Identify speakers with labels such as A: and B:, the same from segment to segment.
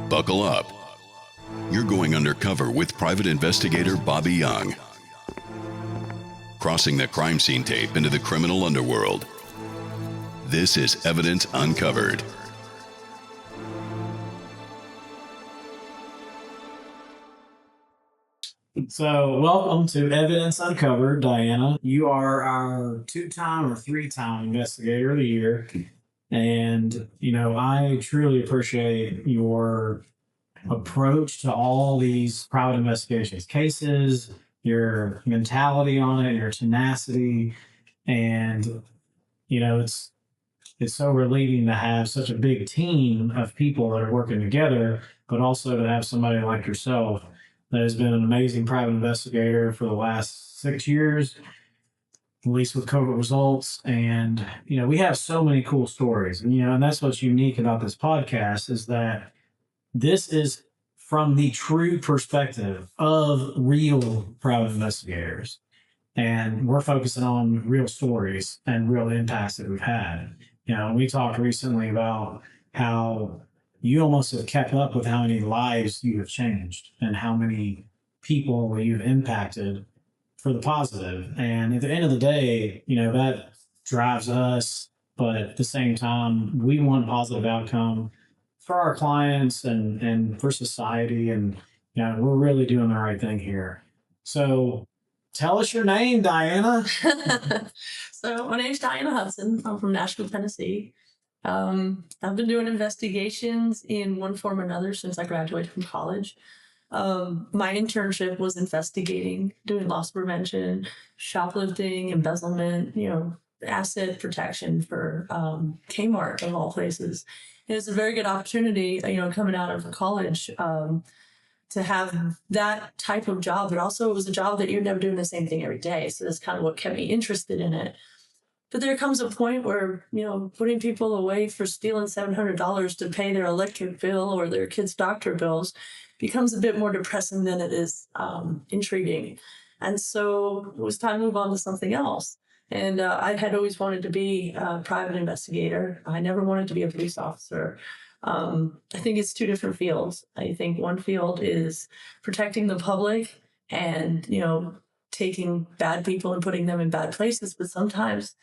A: Buckle up. You're going undercover with private investigator Bobby Young. Crossing the crime scene tape into the criminal underworld. This is Evidence Uncovered.
B: So, welcome to Evidence Uncovered, Diana. You are our 2-time or 3-time investigator of the year. And, I truly appreciate your approach to all these private investigations cases, your mentality on it, your tenacity. And, it's so relieving to have such a big team of people that are working together, but also to have somebody like yourself that has been an amazing private investigator for the last 6 years, at least with Covert Results. And, we have so many cool stories. And that's what's unique about this podcast is that this is from the true perspective of real private investigators. And we're focusing on real stories and real impacts that we've had. We talked recently about how you almost have kept up with how many lives you have changed and how many people you've impacted for the positive. And at the end of the day, that drives us. But at the same time, we want a positive outcome for our clients and for society. And, we're really doing the right thing here. So tell us your name, Diana.
C: So my name's Diana Hutson. I'm from Nashville, Tennessee. I've been doing investigations in one form or another since I graduated from college. My internship was investigating, doing loss prevention, shoplifting, embezzlement, asset protection for Kmart of all places. It was a very good opportunity, coming out of college to have that type of job, but also it was a job that you're never doing the same thing every day. So that's kind of what kept me interested in it. But there comes a point where, putting people away for stealing $700 to pay their electric bill or their kids' doctor bills becomes a bit more depressing than it is intriguing. And so it was time to move on to something else. And I had always wanted to be a private investigator. I never wanted to be a police officer. I think it's two different fields. I think one field is protecting the public and, taking bad people and putting them in bad places. But sometimes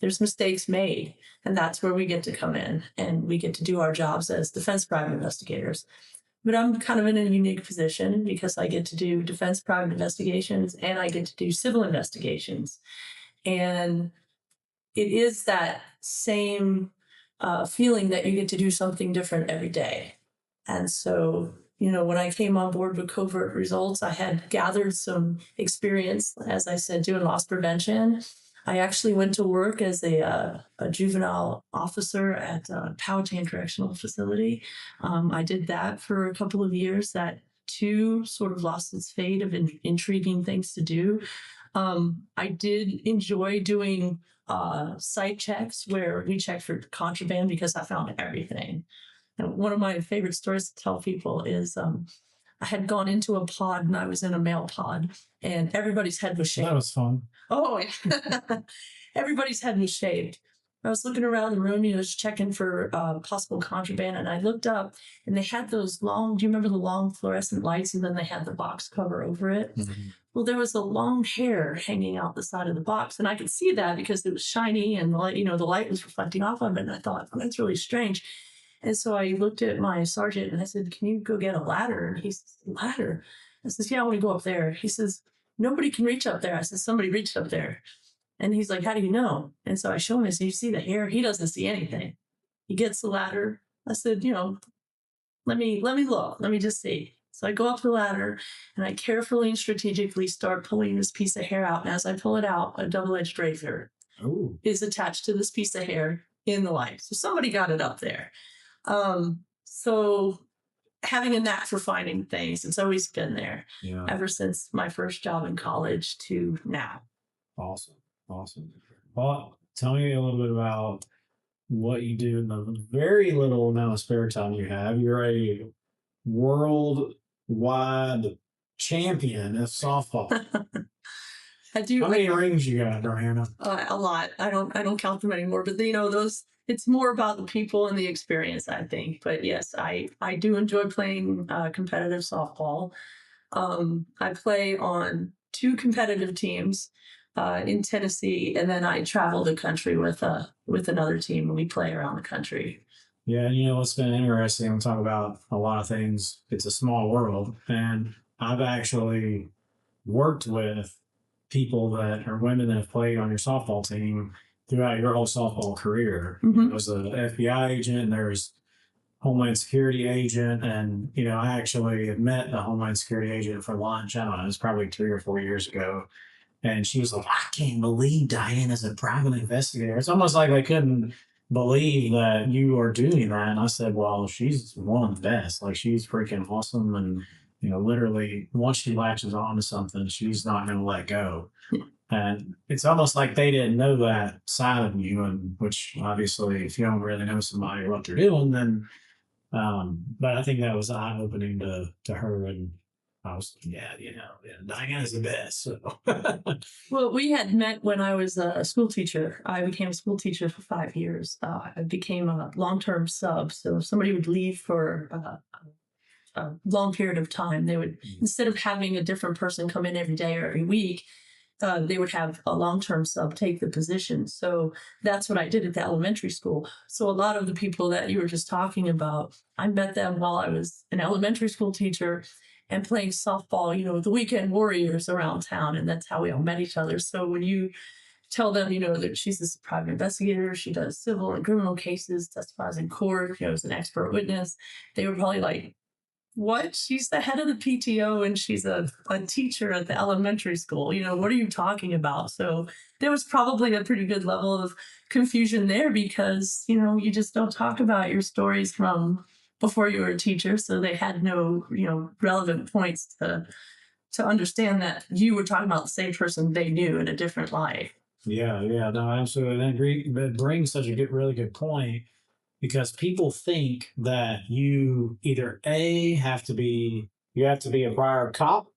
C: there's mistakes made, and that's where we get to come in and we get to do our jobs as defense private investigators. But I'm kind of in a unique position because I get to do defense private investigations and I get to do civil investigations. And it is that same feeling that you get to do something different every day. And so, when I came on board with Covert Results, I had gathered some experience, as I said, doing loss prevention. I actually went to work as a juvenile officer at Powhatan Correctional Facility. I did that for a couple of years. That too sort of lost its fate of intriguing things to do. I did enjoy doing site checks where we checked for contraband because I found everything. And one of my favorite stories to tell people is I had gone into a pod and I was in a mail pod and everybody's head was shaved.
B: That was fun.
C: Oh, yeah. Everybody's head was shaved. I was looking around the room, just checking for possible contraband, and I looked up, and they had those long, do you remember the long fluorescent lights, and then they had the box cover over it? Mm-hmm. Well, there was a long hair hanging out the side of the box, and I could see that because it was shiny, and the light was reflecting off of it, and I thought, oh, that's really strange. And so I looked at my sergeant, and I said, can you go get a ladder? And he said, ladder? I said, yeah, I want to go up there. He says, nobody can reach up there. I said, somebody reached up there. And he's like, how do you know? And so I show him, I said, you see the hair? He doesn't see anything. He gets the ladder. I said, let me look. Let me just see. So I go up the ladder and I carefully and strategically start pulling this piece of hair out. And as I pull it out, a double-edged razor is attached to this piece of hair in the light. So somebody got it up there. So having a knack for finding things, it's always been there ever since my first job in college to now.
B: Awesome. Well, tell me a little bit about what you do in the very little amount of spare time you have. You're a worldwide champion of softball.
C: I do.
B: How many rings you got, Diana?
C: A lot. I don't count them anymore. But those it's more about the people and the experience, I think. But yes, I do enjoy playing competitive softball. I play on 2 competitive teams in Tennessee, and then I travel the country with another team, and we play around the country.
B: Yeah, and you know what's been interesting? We talk about a lot of things. It's a small world, and I've actually worked with people that are women that have played on your softball team throughout your whole softball career.
C: Mhm.
B: There was an FBI agent, there's Homeland Security agent, and you know I actually had met the Homeland Security agent for lunch. I don't know, it was probably 3 or 4 years ago, and she was like, "I can't believe Diana's a private investigator." It's almost like I couldn't believe that you are doing that. And I said, "Well, she's one of the best. Like she's freaking awesome, and you know, literally once she latches on to something, she's not going to let go." And it's almost like they didn't know that side of you, and which obviously, if you don't really know somebody or what they're doing, then but I think that was eye opening to her, and I was yeah, you know, yeah, Diana's the best. So
C: Well, we had met when I was a school teacher. I became a school teacher for 5 years. I became a long-term sub. So if somebody would leave for a long period of time, they would, instead of having a different person come in every day or every week, they would have a long-term sub take the position. So that's what I did at the elementary school. So a lot of the people that you were just talking about, I met them while I was an elementary school teacher and playing softball, you know, the weekend warriors around town. And that's how we all met each other. So when you tell them, you know, that she's this private investigator, she does civil and criminal cases, testifies in court, you know, is an expert witness, they were probably like, what? She's the head of the PTO and she's a teacher at the elementary school. You know, what are you talking about? So there was probably a pretty good level of confusion there because, you know, you just don't talk about your stories from before you were a teacher. So they had no, you know, relevant points to understand that you were talking about the same person they knew in a different light.
B: yeah, yeah, no, absolutely. I agree. But brings such a good, really good point because people think that you either you have to be a prior cop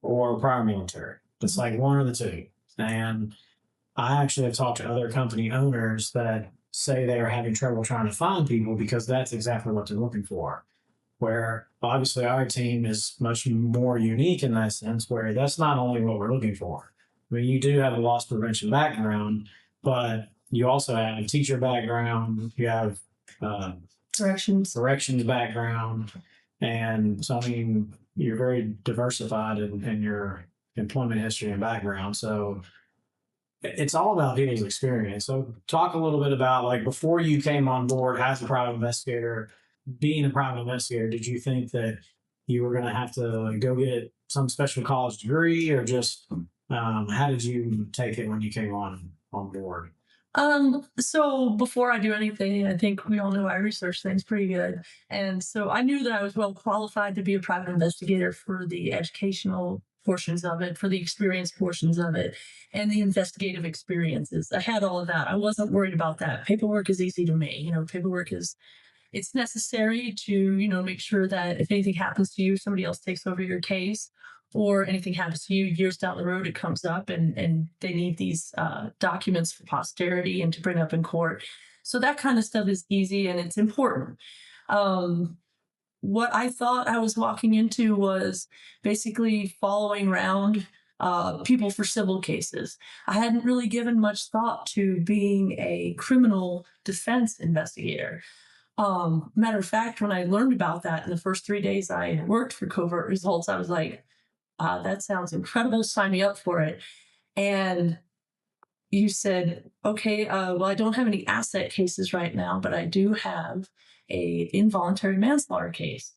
B: or a prior military. It's like one or the two. And I actually have talked to other company owners that say they are having trouble trying to find people because that's exactly what they're looking for. Where obviously our team is much more unique in that sense, where that's not only what we're looking for. I mean, you do have a loss prevention background, but you also have a teacher background, you have uh, corrections background, and so I mean, you're very diversified in your employment history and background. So it's all about people's experience. So talk a little bit about like before you came on board as a private investigator, being a private investigator, did you think that you were going to have to go get some special college degree or just how did you take it when you came on board?
C: So before I do anything, I think we all know I research things pretty good. And so I knew that I was well qualified to be a private investigator for the educational portions of it, for the experience portions of it, and the investigative experiences. I had all of that. I wasn't worried about that. Paperwork is easy to me. You know, paperwork is it's necessary to, you know, make sure that if anything happens to you, somebody else takes over your case, or anything happens to you years down the road, it comes up and they need these documents for posterity and to bring up in court. So that kind of stuff is easy and it's important. Um, what I thought I was walking into was basically following around people for civil cases. I hadn't really given much thought to being a criminal defense investigator. Matter of fact, when I learned about that in the first 3 days I worked for Covert Results, I was like, that sounds incredible. Sign me up for it. And you said, okay, well, I don't have any asset cases right now, but I do have a involuntary manslaughter case.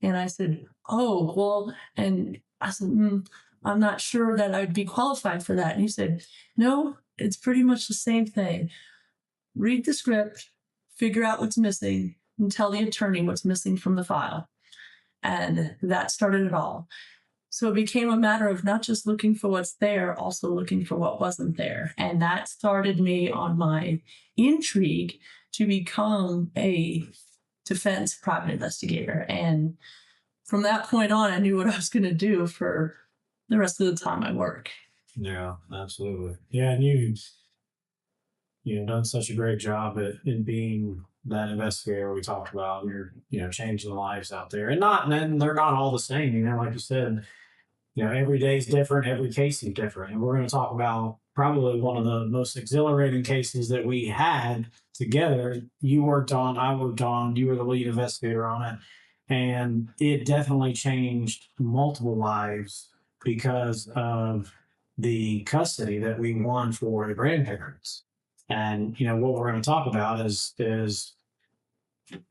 C: And I said, oh, well, and I said, I'm not sure that I would be qualified for that. And you said, no, it's pretty much the same thing. Read the script, figure out what's missing, and tell the attorney what's missing from the file. And that started it all. So it became a matter of not just looking for what's there, also looking for what wasn't there. And that started me on my intrigue to become a defense private investigator. And from that point on, I knew what I was going to do for the rest of the time I work.
B: Yeah, absolutely. Yeah, and you done such a great job in being that investigator we talked about. You're changing lives out there, and they're not all the same. Like you said, every day is different, every case is different. And we're going to talk about probably one of the most exhilarating cases that we had together. You worked on, I worked on, you were the lead investigator on it. And it definitely changed multiple lives because of the custody that we won for the grandparents. And, what we're going to talk about is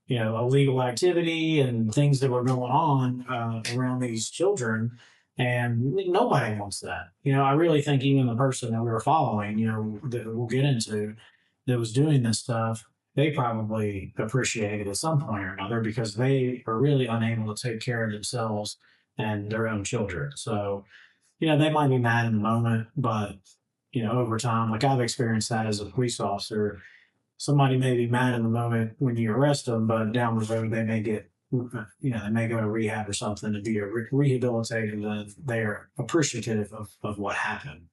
B: illegal activity and things that were going on around these children. And nobody wants that. I really think even the person that we were following, that we'll get into, that was doing this stuff, they probably appreciate it at some point or another because they are really unable to take care of themselves and their own children. So, they might be mad in the moment, but, over time, like I've experienced that as a police officer, somebody may be mad in the moment when you arrest them, but down the road they may get, they may go to rehab or something to be rehabilitated, and they're appreciative of what happened.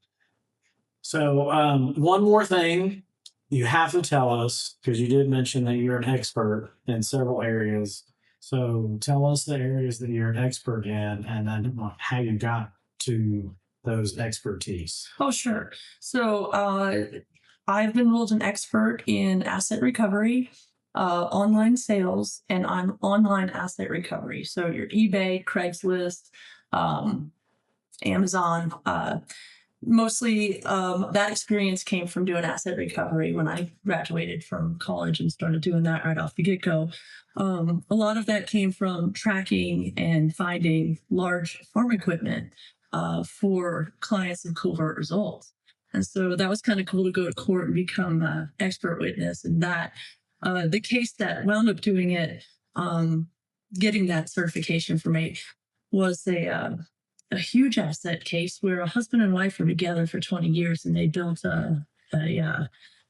B: So one more thing you have to tell us, because you did mention that you're an expert in several areas. So tell us the areas that you're an expert in and then how you got to those expertise.
C: Oh, sure. So I've been ruled an expert in asset recovery, online sales, and on online asset recovery. So your eBay, Craigslist, Amazon. Mostly that experience came from doing asset recovery when I graduated from college and started doing that right off the get-go. A lot of that came from tracking and finding large farm equipment for clients in Covert Results. And so that was kind of cool to go to court and become an expert witness. And that the case that wound up doing it, getting that certification for me, was a huge asset case where a husband and wife were together for 20 years and they built a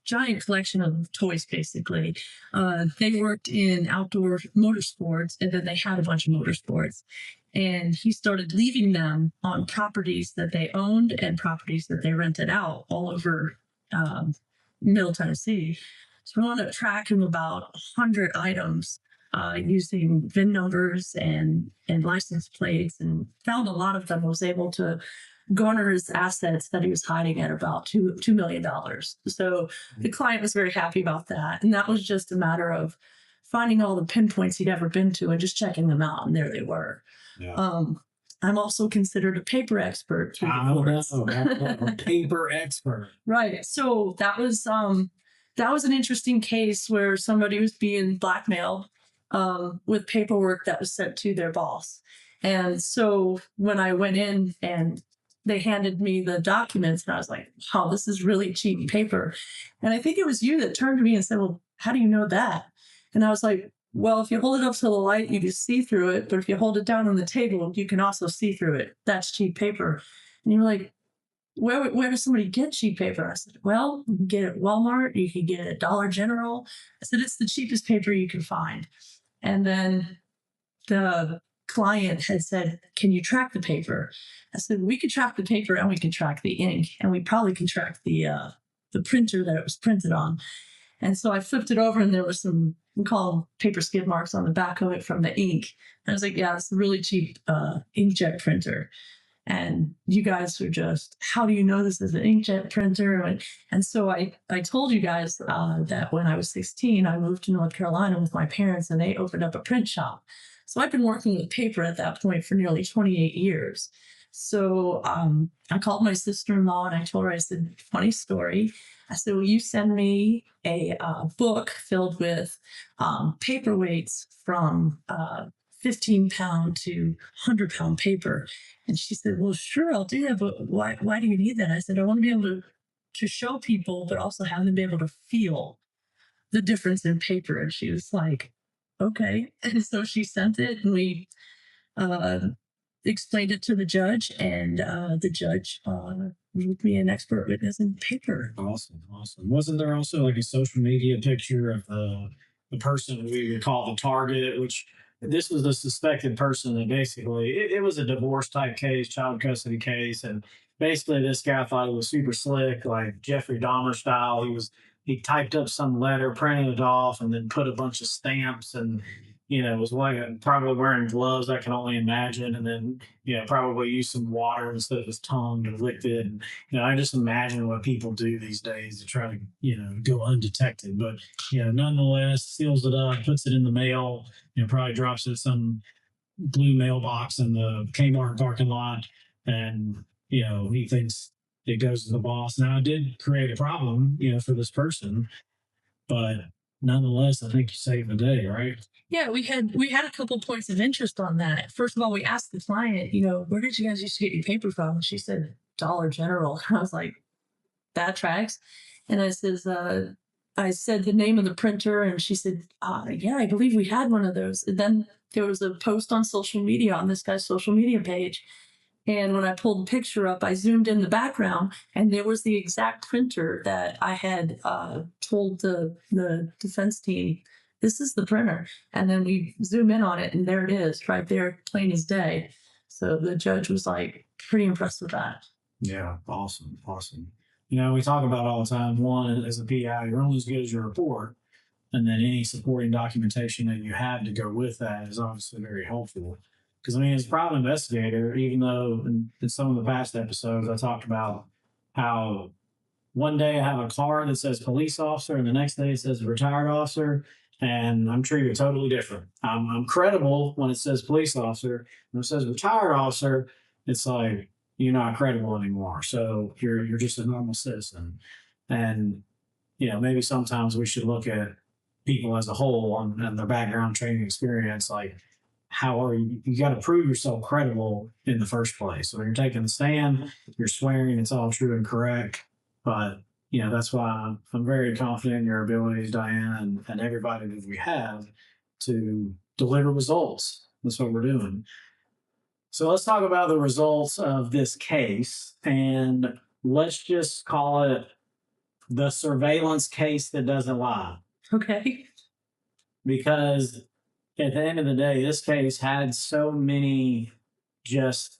C: giant collection of toys, basically. They worked in outdoor motorsports, and then they had a bunch of motorsports. And he started leaving them on properties that they owned and properties that they rented out all over Middle Tennessee. So we wound up tracking about 100 items using VIN numbers and license plates, and found a lot of them, was able to garner his assets that he was hiding at about $2 million. So the client was very happy about that. And that was just a matter of finding all the pinpoints he'd ever been to and just checking them out. And there they were. Yeah. I'm also considered a paper expert.
B: A paper expert.
C: Right. So that was an interesting case where somebody was being blackmailed with paperwork that was sent to their boss. And so when I went in and they handed me the documents, and I was like, wow, this is really cheap paper. And I think it was you that turned to me and said, well, how do you know that? And I was like, well, if you hold it up to the light, you can see through it. But if you hold it down on the table, you can also see through it. That's cheap paper. And you were like, where does somebody get cheap paper? I said, well, you can get it at Walmart. You can get it at Dollar General. I said, it's the cheapest paper you can find. And then the client had said, can you track the paper? I said, we can track the paper and we can track the ink, and we probably can track the printer that it was printed on. And so I flipped it over, and there was some, we call them paper skid marks on the back of it from the ink. And I was like, yeah, it's a really cheap inkjet printer. And you guys were just, how do you know this is an inkjet printer? And so I told you guys that when I was 16, I moved to North Carolina with my parents, and they opened up a print shop. So I've been working with paper at that point for nearly 28 years. So I called my sister-in-law and I told her, I said, funny story. I said, will you send me a book filled with paperweights from 15-pound to 100-pound paper? And she said, well, sure, I'll do that. But why do you need that? I said, I want to be able to show people, but also have them be able to feel the difference in paper. And she was like, okay. And so she sent it, and we explained it to the judge, and the judge made me an expert witness in paper.
B: Awesome. Wasn't there also like a social media picture of the person we would call the target, which this was the suspected person that basically, it was a divorce type case, child custody case. And basically this guy thought he was super slick, like Jeffrey Dahmer style. He was he typed up some letter, printed it off, and then put a bunch of stamps and, was like probably wearing gloves, I can only imagine. And then, probably used some water instead of his tongue and licked it. And, I just imagine what people do these days to try to, go undetected. But, nonetheless, seals it up, puts it in the mail, probably drops it in some blue mailbox in the Kmart parking lot. And, he thinks it goes to the boss. Now, it did create a problem, for this person, but nonetheless, I think you saved the day, right?
C: Yeah, we had a couple points of interest on that. First of all, we asked the client, where did you guys used to get your paper from? And she said Dollar General. I was like, that tracks. And I said the name of the printer, and she said, yeah, I believe we had one of those. And then there was a post on social media, on this guy's social media page. And when I pulled the picture up, I zoomed in the background, and there was the exact printer that I had told the defense team, this is the printer. And then we zoom in on it, and there it is, right there, plain as day. So the judge was like pretty impressed with that.
B: Yeah, awesome. We talk about all the time, one, as a PI, you're only as good as your report. And then any supporting documentation that you have to go with that is obviously very helpful. Because, as a private investigator, even though in some of the past episodes I talked about how one day I have a card that says police officer and the next day it says retired officer, and I'm treated totally different. I'm credible when it says police officer. When it says retired officer, it's like, you're not credible anymore. So you're just a normal citizen. And, maybe sometimes we should look at people as a whole and their background, training, experience, like, how are you got to prove yourself credible in the first place. So when you're taking the stand, you're swearing it's all true and correct. But, that's why I'm very confident in your abilities, Diana, and everybody that we have to deliver results. That's what we're doing. So let's talk about the results of this case, and let's just call it the surveillance case that doesn't lie.
C: Okay.
B: Because at the end of the day, this case had so many just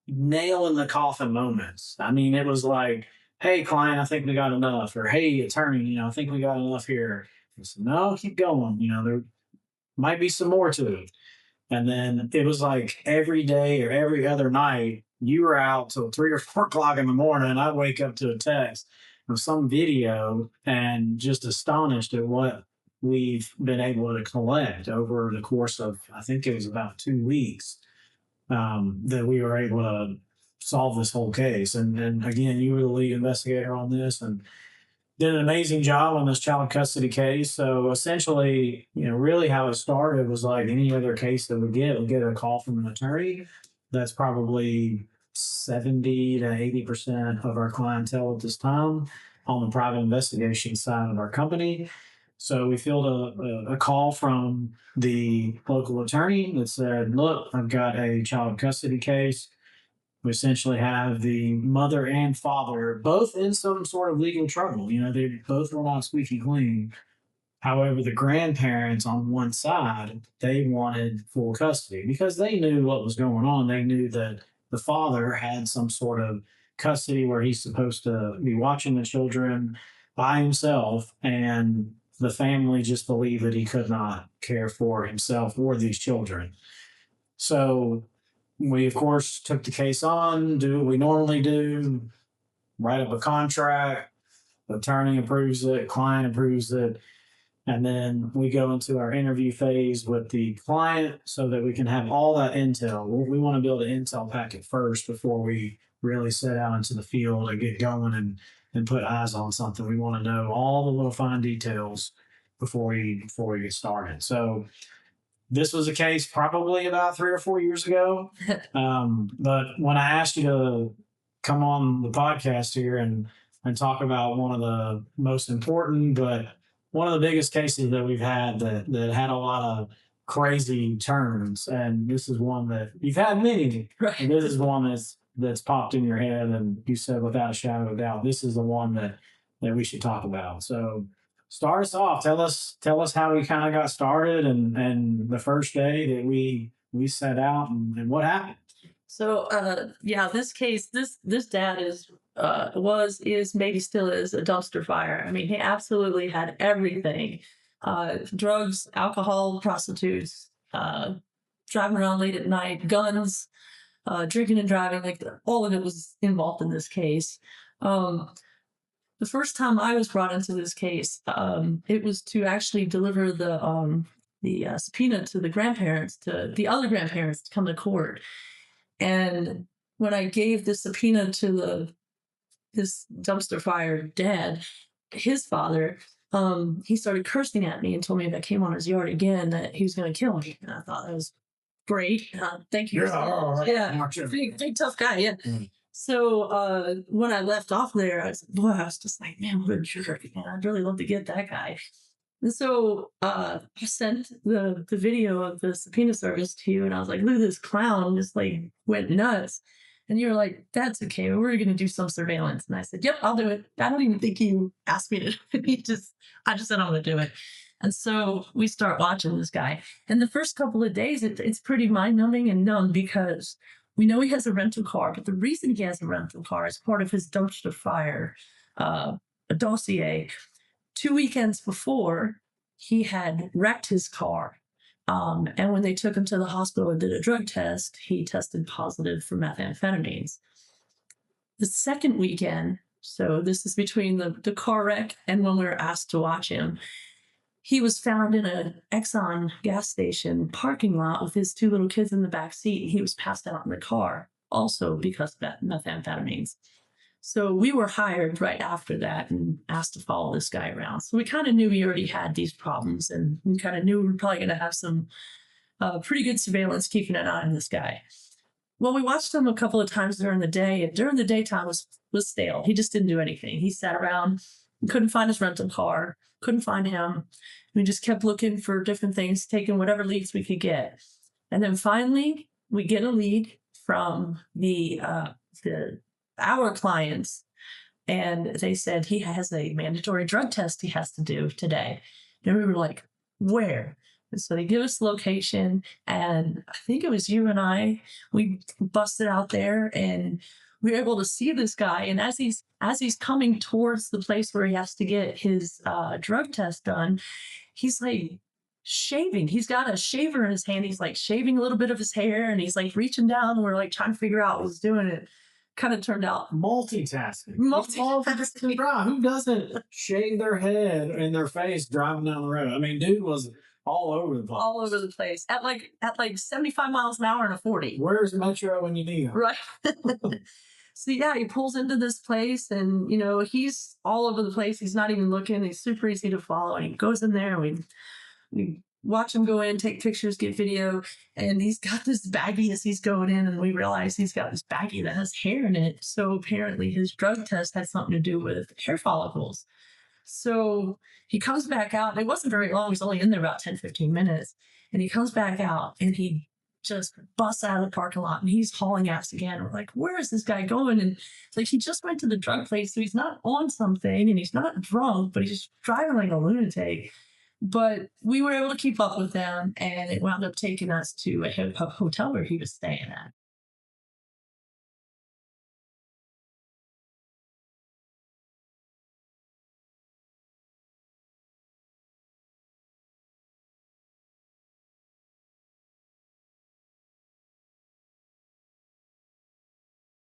B: nail in the coffin moments. It was like, hey, client, I think we got enough. Or, hey, attorney, I think we got enough here. I said, no, keep going. There might be some more to it. And then it was like every day or every other night, you were out till 3 or 4 o'clock in the morning. I'd wake up to a text of some video and just astonished at what we've been able to collect over the course of, I think it was about 2 weeks, that we were able to solve this whole case. And again, you were the lead investigator on this and did an amazing job on this child custody case. So essentially, really how it started was like any other case that we get a call from an attorney. That's probably 70 to 80% of our clientele at this time on the private investigation side of our company. So we fielded a call from the local attorney that said, look, I've got a child custody case. We essentially have the mother and father both in some sort of legal trouble. They both were not squeaky clean. However, the grandparents on one side, they wanted full custody because they knew what was going on. They knew that the father had some sort of custody where he's supposed to be watching the children by himself, and the family just believed that he could not care for himself or these children. So we, of course, took the case on, do what we normally do, write up a contract, attorney approves it, client approves it, and then we go into our interview phase with the client so that we can have all that intel. We want to build an intel packet first before we really set out into the field and get going and put eyes on something. We want to know all the little fine details before we get started. So this was a case probably about 3 or 4 years ago. But when I asked you to come on the podcast here and talk about one of the most important, but one of the biggest cases that we've had that had a lot of crazy turns, and this is one that you've had many.
C: Right.
B: And this is one that's popped in your head, and you said without a shadow of a doubt, this is the one that we should talk about. So start us off. Tell us how we kind of got started and the first day that we set out and what happened.
C: So, this case, this dad is is, maybe still is, a dumpster fire. I mean, he absolutely had everything. Drugs, alcohol, prostitutes, driving around late at night, guns, drinking and driving, like all of it was involved in this case. The first time I was brought into this case, it was to actually deliver the subpoena to the grandparents, to the other grandparents, to come to court. And when I gave the subpoena to this dumpster fire dad, his father, he started cursing at me and told me if I came on his yard again that he was going to kill me. And I thought that was great. Thank you. Yeah, big tough guy. Yeah. Mm. So when I left off there, I was just like, man, what a jerk. Man, I'd really love to get that guy. And so I sent the video of the subpoena service to you, and I was like, look at this clown, just like went nuts. And you were like, that's okay, we're going to do some surveillance. And I said, yep, I'll do it. I don't even think you asked me to. I just said I'm going to do it. And so we start watching this guy. And the first couple of days, it's pretty mind-numbing and numb, because we know he has a rental car, but the reason he has a rental car is part of his dumpster fire dossier. 2 weekends before, he had wrecked his car. And when they took him to the hospital and did a drug test, he tested positive for methamphetamines. The second weekend, so this is between the car wreck and when we were asked to watch him, he was found in an Exxon gas station parking lot with his 2 little kids in the back seat. He was passed out in the car, also because of that methamphetamines. So we were hired right after that and asked to follow this guy around. So we kind of knew he already had these problems, and we kind of knew we were probably going to have some pretty good surveillance keeping an eye on this guy. Well, we watched him a couple of times during the day, and during the daytime was stale. He just didn't do anything. He sat around, couldn't find his rental car, couldn't find him. We just kept looking for different things, taking whatever leads we could get. And then finally, we get a lead from our clients, and they said he has a mandatory drug test he has to do today. And we were like, where? And so they give us the location, and I think it was you and I, we busted out there, and we were able to see this guy. And as he's coming towards the place where he has to get his drug test done, he's like shaving. He's got a shaver in his hand. He's like shaving a little bit of his hair, and he's like reaching down, and we're like trying to figure out what's doing it. Kind of turned out
B: multitasking. Who doesn't shave their head and their face driving down the road? I mean, dude was all over the place.
C: All over the place at like 75 miles an hour and a 40.
B: Where's Metro when you need him?
C: Right. So yeah, he pulls into this place, and he's all over the place. He's not even looking. He's super easy to follow, and he goes in there. And we watch him go in, take pictures, get video, and he's got this baggie as he's going in, and we realize he's got this baggie that has hair in it. So apparently his drug test had something to do with hair follicles. So he comes back out, and it wasn't very long. He was only in there about 10, 15 minutes. And he comes back out, and he just busts out of the parking lot, and he's hauling ass again. We're like, where is this guy going? And it's like, he just went to the drug place, so he's not on something, and he's not drunk, but he's just driving like a lunatic. But we were able to keep up with them, and it wound up taking us to a hotel where he was staying at.